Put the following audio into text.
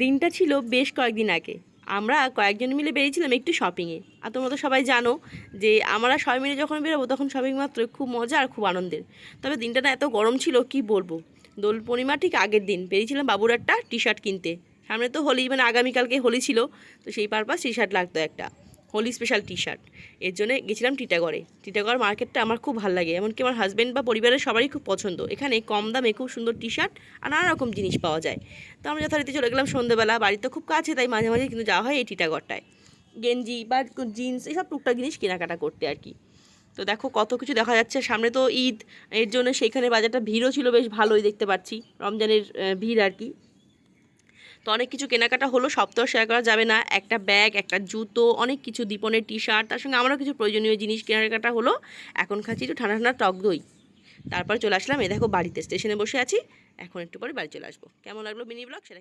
দিনটা ছিল বেশ কয়েকদিন আগে। আমরা কয়েকজন মিলে বেরিয়েছিলাম একটু শপিংয়ে। আর তোমরা তো সবাই জানো যে আমরা সবাই মিলে যখন বেরোবো তখন শপিং মাত্র খুব মজা আর খুব আনন্দের। তবে দিনটা না এত গরম ছিল কি বলবো। দোল পূর্ণিমা ঠিক আগের দিন বেরিয়েছিলাম বাবুর একটা টি শার্ট কিনতে। সামনে তো হোলি, মানে আগামীকালকে হোলি ছিল, তো সেই পারপাস টি শার্ট লাগতো একটা হোলি স্পেশাল টি শার্ট। এর জন্য গেছিলাম টিটাগড়ে। টিটাগড় মার্কেটটা আমার খুব ভালো লাগে, এমনকি আমার হাজব্যান্ড বা পরিবারের সবারই খুব পছন্দ। এখানে কম দামে খুব সুন্দর টি শার্ট আর নানা রকম জিনিস পাওয়া যায়। তো আমরা যথারীতি চলে গেলাম সন্ধ্যেবেলা, বাড়িতে খুব কাছে, তাই মাঝে মাঝে কিন্তু যাওয়া হয় এই টিটাগড়টায় গেঞ্জি বা জিন্স এইসব টুকটাক জিনিস কেনাকাটা করতে আর কি। তো দেখো কত কিছু দেখা যাচ্ছে, সামনে তো ঈদ, এর জন্য সেইখানে বাজারটা ভিড়ও ছিল বেশ ভালোই, দেখতে পাচ্ছি রমজানের ভিড় আর কি। তো অনেক কিছু কেনাকাটা হলো, সব তো শেয়ার করা যাবে না। একটা ব্যাগ, একটা জুতো, অনেক কিছু, দীপনের টি শার্ট, তার সঙ্গে আমারও কিছু প্রয়োজনীয় জিনিস কেনাকাটা হলো। এখন খাচ্ছি একটু ঠান্ডা ঠান্ডা টক দই। তারপর চলে আসলাম, এই দেখো বাড়িতে স্টেশনে বসে আছি। এখন একটু পরে বাড়ি চলে আসবো। কেমন লাগলো মিনি ব্লগ সেটা